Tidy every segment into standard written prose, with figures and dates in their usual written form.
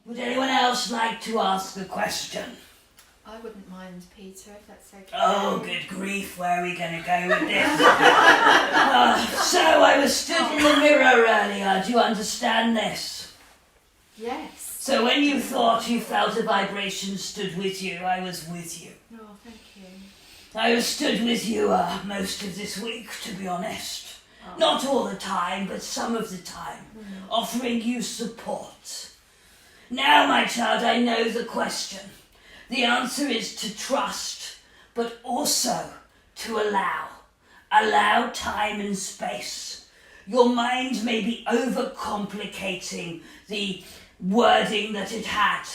Would anyone else like to ask a question? I wouldn't mind, Peter, if that's okay. Oh, good grief, where are we going to go with this? So I was stood in the mirror earlier, do you understand this? Yes. So when you thought you felt a vibration stood with you, I was with you. Oh, thank you. I was stood with you most of this week, to be honest. Oh. Not all the time, but some of the time, offering you support. Now, my child, I know the question. The answer is to trust, but also to allow. Allow time and space. Your mind may be overcomplicating the wording that it had,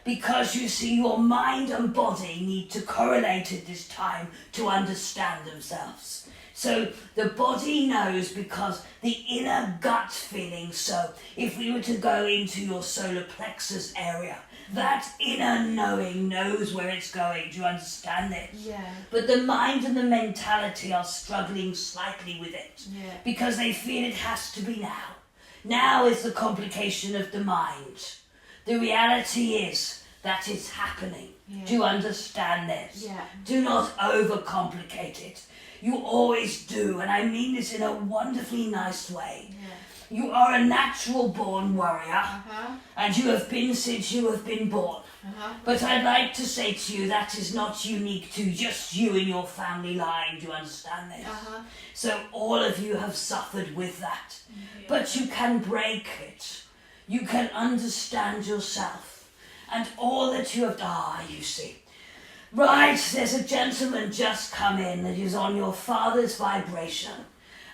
because you see your mind and body need to correlate at this time to understand themselves. So the body knows because the inner gut feeling, so if we were to go into your solar plexus area, that inner knowing knows where it's going. Do you understand this? Yeah. But the mind and the mentality are struggling slightly with it because they feel it has to be now. Now is the complication of the mind. The reality is that it's happening. Yeah. Do you understand this? Yeah. Do not overcomplicate it. You always do, and I mean this in a wonderfully nice way. Yeah. You are a natural born warrior, Uh-huh. and you have been since you have been born. Uh-huh. But I'd like to say to you that is not unique to just you and your family line. Do you understand this? Uh-huh. So all of you have suffered with that. Yeah. But you can break it. You can understand yourself. And all that you have done, you see. Right, there's a gentleman just come in that is on your father's vibration.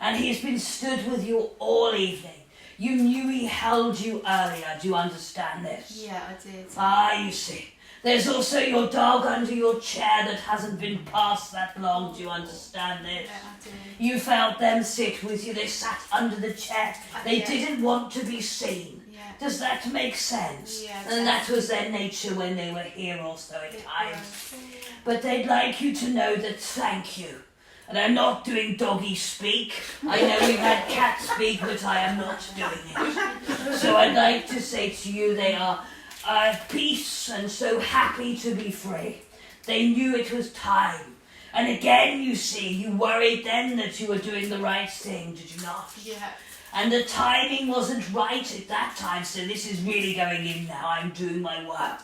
And he's been stood with you all evening. You knew he held you earlier. Do you understand this? Yeah, I did. You see. There's also your dog under your chair that hasn't been passed that long. Do you understand this? Yeah, I did. You felt them sit with you. They sat under the chair. They Yeah. didn't want to be seen. Yeah. Does that make sense? Yeah, And that was their nature when they were here also at It times. was. But they'd like you to know that thank you. And I'm not doing doggy speak. I know we've had cat speak, but I am not doing it. So I'd like to say to you they are at peace and so happy to be free. They knew it was time. And again, you see, you worried then that you were doing the right thing, did you not? Yeah. And the timing wasn't right at that time, so this is really going in now. I'm doing my work.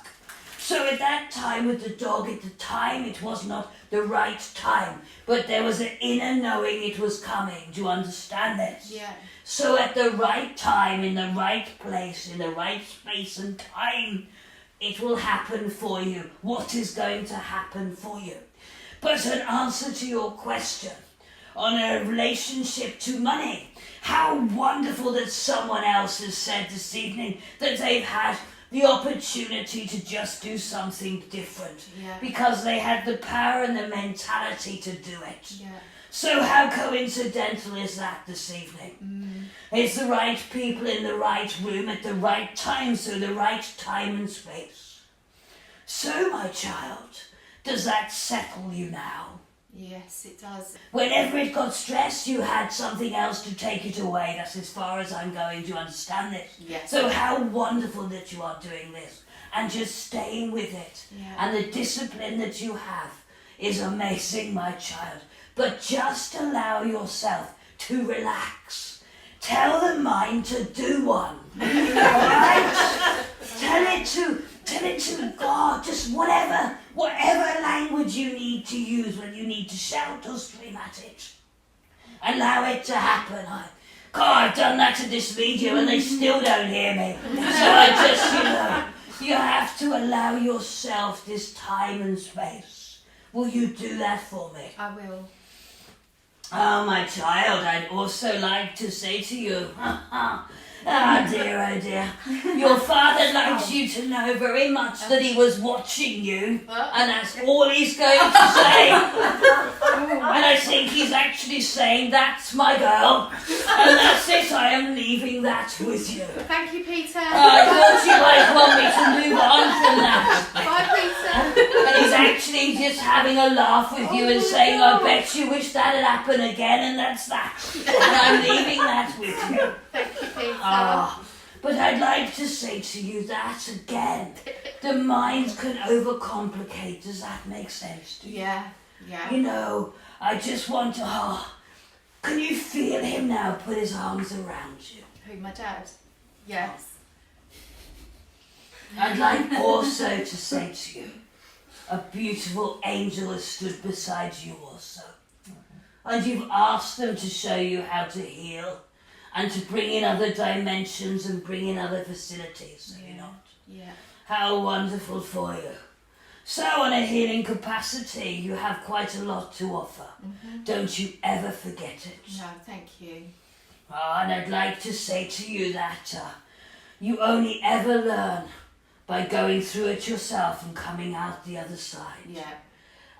So at that time with the dog, at the time it was not the right time, but there was an inner knowing it was coming. Do you understand this? Yeah. So at the right time, in the right place, in the right space and time, it will happen for you. What is going to happen for you? But an answer to your question on a relationship to money. How wonderful that someone else has said this evening that they've had the opportunity to just do something different. Yeah. Because they had the power and the mentality to do it. Yeah. So how coincidental is that this evening? It's the right people in the right room at the right time, so the right time and space. So, my child, does that settle you now? Yes, it does. Whenever it got stressed, you had something else to take it away. That's as far as I'm going. Do you understand this? Yes. So how wonderful that you are doing this and just staying with it. Yeah. And the discipline that you have is amazing, my child. But just allow yourself to relax. Tell the mind to do one. Right? Tell it to God, just whatever language you need to use when you need to shout or scream at it. Allow it to happen. I've done that to this video and they still don't hear me. So I just, you have to allow yourself this time and space. Will you do that for me? I will. Oh, my child, I'd also like to say to you, oh dear, your father likes you to know very much that he was watching you, and that's all he's going to say. And I think he's actually saying, that's my girl, and that's it, I am leaving that with you. Thank you, Peter. I thought you might want me to move on from that. Bye, Peter. And he's actually just having a laugh with you and saying, I bet you wish that had happened again, and that's that. And I'm leaving that with you. Thank you, Peter. But But I'd like to say to you that, again, the mind can overcomplicate. Does that make sense to you? Yeah, yeah. You know, I just want to... can you feel him now put his arms around you? Who, my dad? Yes. I'd like also to say to you, a beautiful angel has stood beside you also. And you've asked them to show you how to heal and to bring in other dimensions and bring in other facilities, have you not? Yeah. How wonderful for you. So on a healing capacity, you have quite a lot to offer. Don't you ever forget it. No, thank you. And I'd like to say to you that you only ever learn by going through it yourself and coming out the other side. Yeah.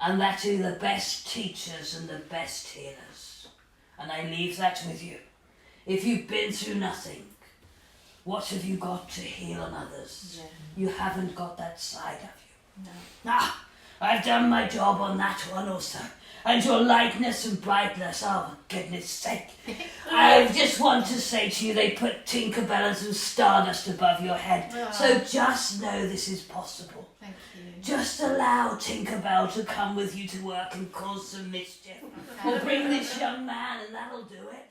And that are the best teachers and the best healers. And I leave that with you. If you've been through nothing, what have you got to heal on others? Yeah. You haven't got that side of you. No. I've done my job on that one also. And your lightness and brightness, oh for goodness sake. I just want to say to you, they put Tinkerbell and some stardust above your head. So just know this is possible. Thank you. Just allow Tinkerbell to come with you to work and cause some mischief. Or bring this young man and that'll do it.